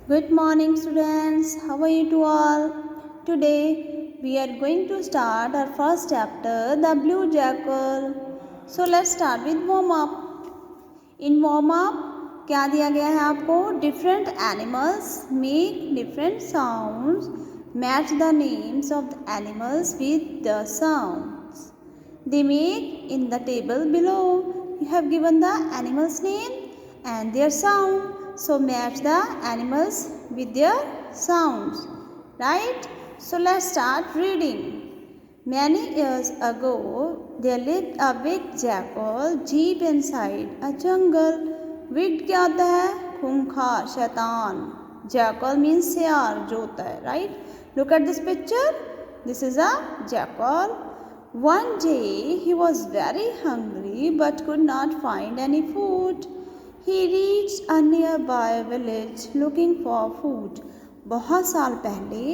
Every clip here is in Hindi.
Good morning, students. How are you to all? Today we are going to start our first chapter, The Blue Jackal. So let's start with warm up. In warm up, क्या दिया गया है आपको? Different animals make different sounds. Match the names of the animals with the sounds they make in the table below. You have given the animal's name and their sound. So match the animals with their sounds. Right? So let's start reading. Many years ago, there lived a big jackal deep inside a jungle. Wicked क्या होता है? खूंखार, शैतान. Jackal means शेर जो होता है, right? Look at this picture. This is a jackal. One day he was very hungry but could not find any food. He reached a nearby village looking for food. बहुत साल पहले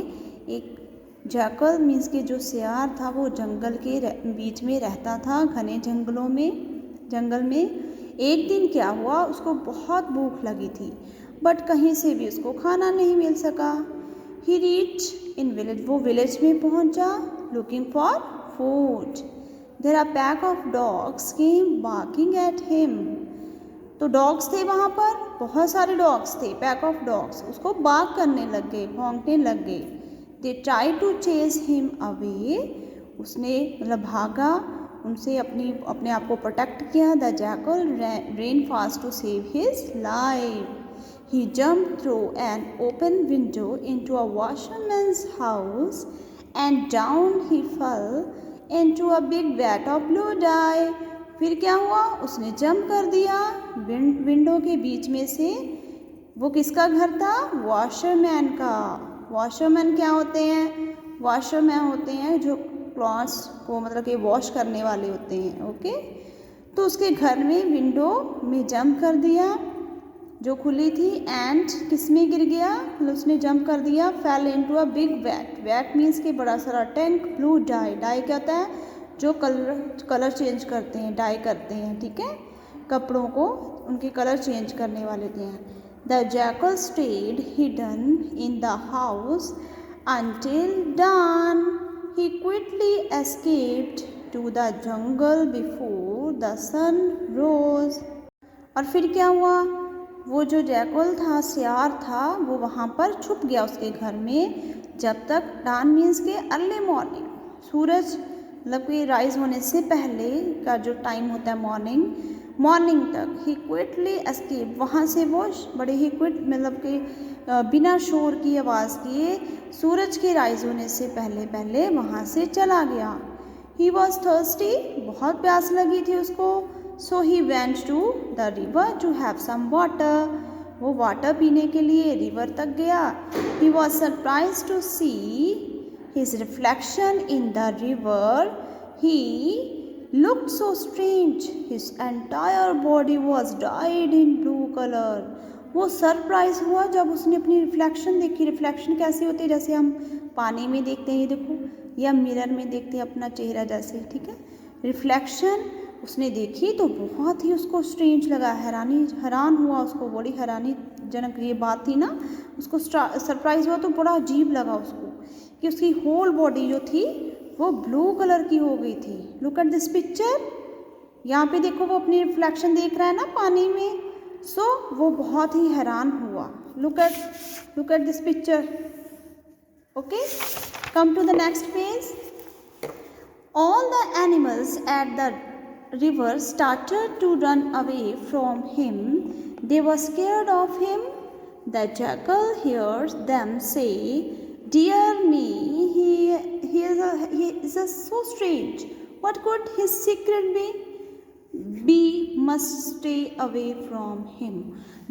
एक जैकल मीन्स के जो शेर था वो जंगल के बीच में रहता था, घने जंगल में एक दिन क्या हुआ, उसको बहुत भूख लगी थी बट कहीं से भी उसको खाना नहीं मिल सका. ही रीच इन विलेज, वो विलेज में पहुंचा. Looking for food. There are pack of dogs came barking at him. तो डॉग्स थे वहाँ पर, बहुत सारे डॉग्स थे. पैक ऑफ डॉग्स उसको बार्क करने लग गए, भौंकने लग गए. They try to chase him away. उसने मतलब भागा, उनसे अपने आप को प्रोटेक्ट किया. The jackal ran fast to save his life. He jumped through an open window into a washerman's house and down he fell into a big vat of blue dye. फिर क्या हुआ, उसने जंप कर दिया विंडो के बीच में से. वो किसका घर था? वॉशरमैन का. वॉशरमैन क्या होते हैं? वॉशरमैन होते हैं जो क्लॉथ्स को मतलब कि वॉश करने वाले होते हैं. ओके, तो उसके घर में विंडो में जंप कर दिया जो खुली थी. एंड किस में गिर गया, मतलब उसने जंप कर दिया. Fell into a big vat. Vat means के बड़ा सारा टैंक. Blue die. डाई क्या होता है? जो कलर चेंज करते हैं, डाई करते हैं. ठीक है, कपड़ों को उनके कलर चेंज करने वाले थे. The jackal stayed hidden in the house until dawn. He quickly escaped to the jungle before the sun rose. और फिर क्या हुआ, वो जो जैकल था, शेर था, वो वहाँ पर छुप गया उसके घर में जब तक डान मीन्स के अर्ली मॉर्निंग, सूरज मतलब कि राइज होने से पहले का जो टाइम होता है मॉर्निंग तक. ही क्विकली एस्केप. वहाँ से वो बड़े ही क्विक मतलब कि बिना शोर की आवाज़ किए सूरज के राइज होने से पहले वहाँ से चला गया. He was thirsty. बहुत प्यास लगी थी उसको. So he went to the river to have some water. वो वाटर पीने के लिए रिवर तक गया. He was surprise to see his reflection in the river. He looked so strange. His entire body was dyed in blue color. वो सरप्राइज हुआ जब उसने अपनी रिफ्लेक्शन देखी. रिफ्लेक्शन कैसी होती है? जैसे हम पानी में देखते हैं, ये देखो, या मिरर में देखते हैं अपना चेहरा जैसे. ठीक है, रिफ्लेक्शन उसने देखी तो बहुत ही उसको स्ट्रेंज लगा. हैरान हुआ उसको. बड़ी हैरानीजनक ये बात थी ना. उसको सरप्राइज हुआ तो बड़ा अजीब लगा उसको कि उसकी होल बॉडी जो थी वो ब्लू कलर की हो गई थी. Look at this picture. यहाँ पे देखो, वो अपनी रिफ्लेक्शन देख रहा है ना पानी में. सो वो बहुत ही हैरान हुआ. Look at this picture. Okay, come to the next page. All the animals at the river started to run away from him. They were scared of him. The jackal hears them say, "Dear me, he is so strange. What could his secret be? We must stay away from him."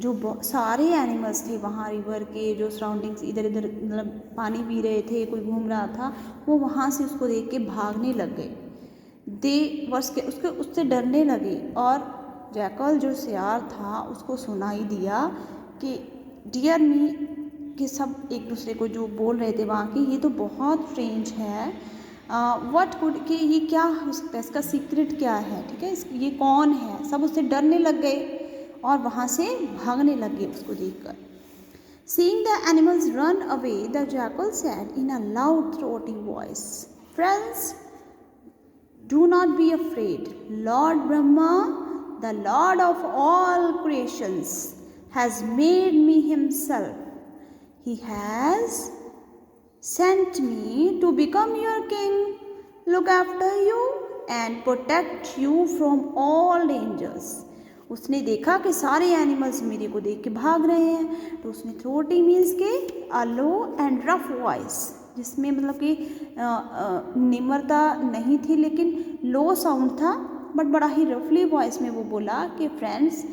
जो सारे एनिमल्स थे वहाँ रिवर के, जो सराउंडिंग्स इधर मतलब पानी पी रहे थे, कोई घूम रहा था, वो वहाँ से उसको देख के भागने लग गए. उससे डरने लगे. और जैकल जो शेर था उसको सुनाई दिया कि डियर मी कि सब एक दूसरे को जो बोल रहे थे वहाँ की, ये तो बहुत स्ट्रेंज है. व्हाट कुड, कि ये क्या हो सकता है, इसका सीक्रेट क्या है. ठीक है, ये कौन है. सब उससे डरने लग गए और वहाँ से भागने लग गए उसको देखकर. Seeing the animals run away, the jackal said in a loud, throaty voice, "Friends, do not be afraid. Lord Brahma, the Lord of all creations, has made me himself. He has sent me to become your king, look after you and protect you from all dangers." उसने देखा कि सारे एनिमल्स मेरे को देख के भाग रहे हैं, तो उसने थ्रोटी मीन्स के अ लो एंड रफ वॉइस, जिसमें मतलब कि निम्रता नहीं थी लेकिन लो साउंड था, बट बड़ा ही रफली वॉइस में वो बोला कि फ्रेंड्स,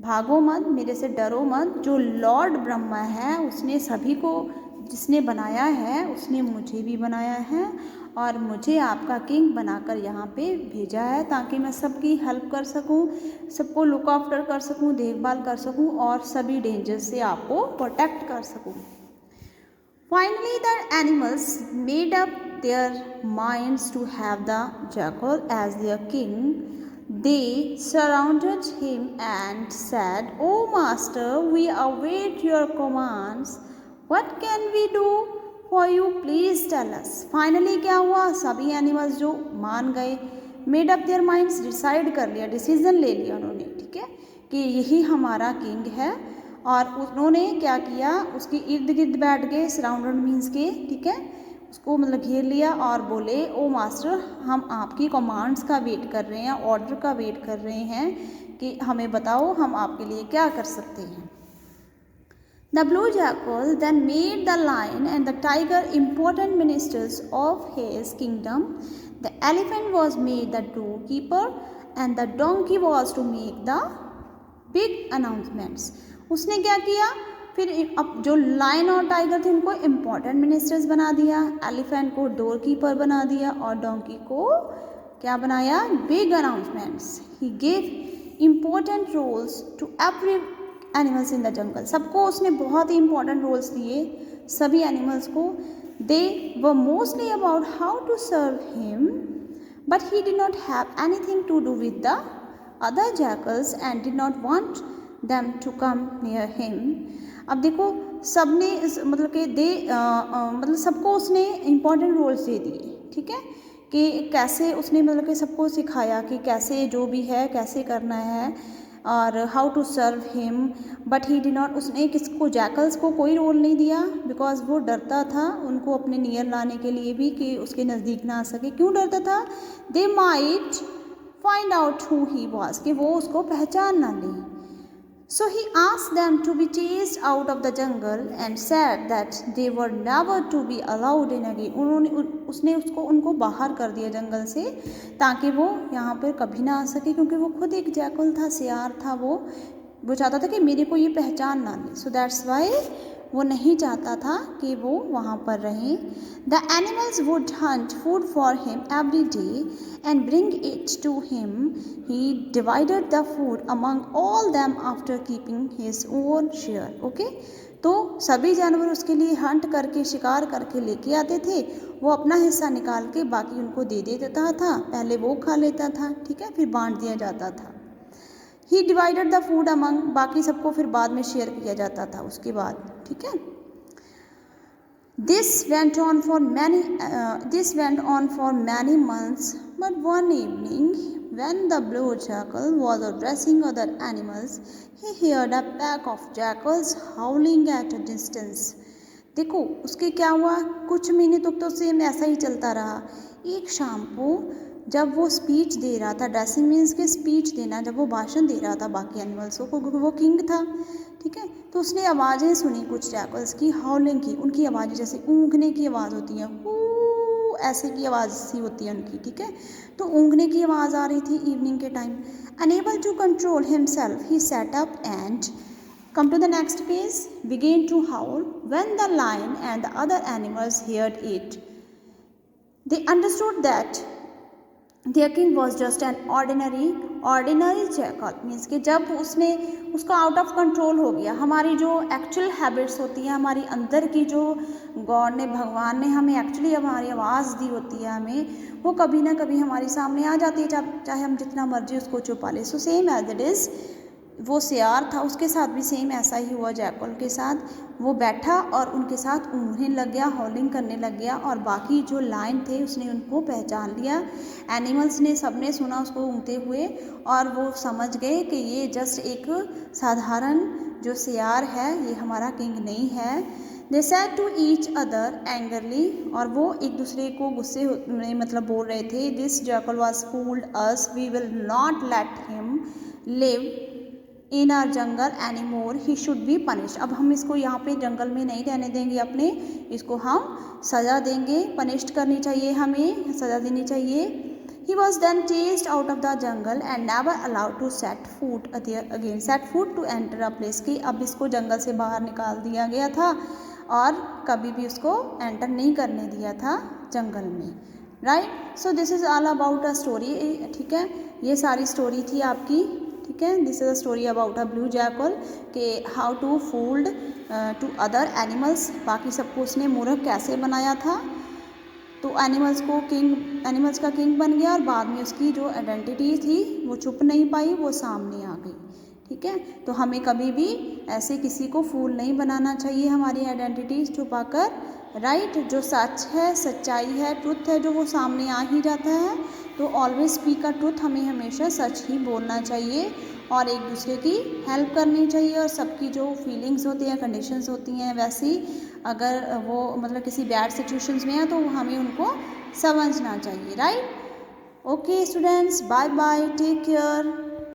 भागो मत, मेरे से डरो मत। जो लॉर्ड ब्रह्मा है उसने सभी को जिसने बनाया है उसने मुझे भी बनाया है और मुझे आपका किंग बनाकर यहाँ पे भेजा है ताकि मैं सबकी हेल्प कर सकूँ, सबको लुक आफ्टर कर सकूँ, देखभाल कर सकूँ और सभी डेंजर से आपको प्रोटेक्ट कर सकूँ। Finally, the animals made up their minds to have the jackal as their king. They surrounded him and said, "Oh master, we await your commands. What can we do for you? Please tell us." Finally क्या हुआ, सभी एनिमल्स जो मान गए, made up their minds, decide कर लिया, डिसीजन ले लिया उन्होंने, ठीक है, कि यही हमारा किंग है। और उन्होंने क्या किया, उसके इर्द गिर्द बैठ गए, सराउंडेड मीन्स के, ठीक है, उसको मतलब घेर लिया और बोले, "ओ मास्टर, हम आपकी कमांड्स का वेट कर रहे हैं, ऑर्डर का वेट कर रहे हैं कि हमें बताओ हम आपके लिए क्या कर सकते हैं." The blue jackal then made the lion and the tiger important ministers of his kingdom. The elephant was made the doorkeeper and the donkey was to make the big announcements. उसने क्या किया, फिर अब जो लायन और टाइगर थे उनको इम्पोर्टेंट मिनिस्टर्स बना दिया, एलिफेंट को डोर कीपर बना दिया और डोंकी को क्या बनाया, big announcements. He gave important roles to every animals in the jungle. सबको उसने बहुत ही इंपॉर्टेंट रोल्स दिए, सभी एनिमल्स को। They were mostly about how to serve him, but he did not have anything to do with the other jackals and did not want them to come near him. अब देखो, सबने मतलब कि मतलब सबको उसने इम्पॉर्टेंट रोल्स दे दिए, ठीक है, कि कैसे उसने मतलब कि सबको सिखाया कि कैसे जो भी है कैसे करना है और how to serve him, but he did not, उसने किसको, जैकल्स को कोई रोल नहीं दिया, बिकॉज वो डरता था उनको अपने नियर लाने के लिए भी कि उसके नज़दीक ना आ सके। क्यों डरता था, they might find out who he was, कि वो उसको पहचान ना ले। So he asked them to be chased out of the jungle and said that they were never to be allowed in again. उसने उनको बाहर कर दिया जंगल से ताकि वो यहाँ पर कभी ना आ सके, क्योंकि वो खुद एक जैकल था, सियार था, वो चाहता था कि मेरे को ये पहचान ना ले। सो दैट्स वाई वो नहीं चाहता था कि वो वहाँ पर रहें। The animals would hunt food for him every day and bring it to him. He divided the food among all them after keeping his own share. Okay, तो सभी जानवर उसके लिए हंट करके, शिकार करके लेके आते थे, वो अपना हिस्सा निकाल के बाकी उनको दे देता था, पहले वो खा लेता था, ठीक है, फिर बांट दिया जाता था। ही डिवाइडेड द फूड अमंग, बाकी सबको फिर बाद में शेयर किया जाता था उसके बाद, ठीक है। This went on for many months, but one evening when the blue jackal was addressing other animals, he heard a pack of jackals howling at a distance. देखो उसके क्या हुआ, कुछ महीने तक तो सेम ऐसा ही चलता रहा। एक शाम को जब वो स्पीच दे रहा था, ड्रेसिंग मीन्स के स्पीच देना, जब वो भाषण दे रहा था बाकी एनिमल्सों को, वो किंग था, ठीक है, तो उसने आवाज़ें सुनी कुछ जैकल्स की, हाउलिंग की, उनकी आवाज़ें जैसे ऊँघने की आवाज़ होती है, हू ऐसे की आवाज़ सी होती है उनकी, ठीक है, तो ऊँघने की आवाज़ आ रही थी इवनिंग के time. Unable to control himself he set up and come to the next page, began to howl. When the lion and the other animals heard it, they understood that their king was just an ordinary jackal. Means कि जब उसको आउट ऑफ कंट्रोल हो गया, हमारी जो एक्चुअल हैबिट्स होती है, हमारी अंदर की जो गॉड ने, भगवान ने हमें एक्चुअली हमारी आवाज़ दी होती है हमें, वो कभी ना कभी हमारे सामने आ जाती है, चाहे हम जितना मर्जी उसको छुपा लें। So same as it is, वो सियार था उसके साथ भी सेम ऐसा ही हुआ जैकल के साथ। वो बैठा और उनके साथ ऊँघने लग गया, हॉलिंग करने लग गया और बाकी जो लायन थे उसने उनको पहचान लिया। एनिमल्स ने सबने सुना उसको ऊँघते हुए और वो समझ गए कि ये जस्ट एक साधारण जो सियार है, ये हमारा किंग नहीं है। They said to each other angrily, और वो एक दूसरे को गुस्से में मतलब बोल रहे थे, this jackal was fooled us, we will not let him live in our jungle any more, he should be punish. अब हम इसको यहाँ पे जंगल में नहीं रहने देंगे अपने, इसको हम सज़ा देंगे, पनिश करनी चाहिए, हमें सज़ा देनी चाहिए। He was then chased out of the jungle and never allowed to set foot again, set foot to enter a place, की अब इसको जंगल से बाहर निकाल दिया गया था और कभी भी उसको एंटर नहीं करने दिया था जंगल में। Right, so this is all about a story. ठीक है, ये सारी स्टोरी थी आपकी। ठीक है, this is a story about a blue jackal के how to fooled to other animals. बाकी सबको उसने मूर्ख कैसे बनाया था, तो एनिमल्स का किंग बन गया और बाद में उसकी जो आइडेंटिटी थी वो छुप नहीं पाई, वो सामने आ गई। ठीक है, तो हमें कभी भी ऐसे किसी को फूल नहीं बनाना चाहिए, हमारी आइडेंटिटी छुपाकर। राइट, जो सच है, सच्चाई है, ट्रुथ है, जो वो सामने आ ही जाता है। तो ऑलवेज स्पीक अ ट्रुथ, हमें हमेशा सच ही बोलना चाहिए और एक दूसरे की हेल्प करनी चाहिए। और सबकी जो फीलिंग्स होती हैं, कंडीशंस होती हैं, वैसी अगर वो मतलब किसी बैड सिचुएशंस में है तो हमें उनको समझना चाहिए। Right, okay students, bye bye, take care.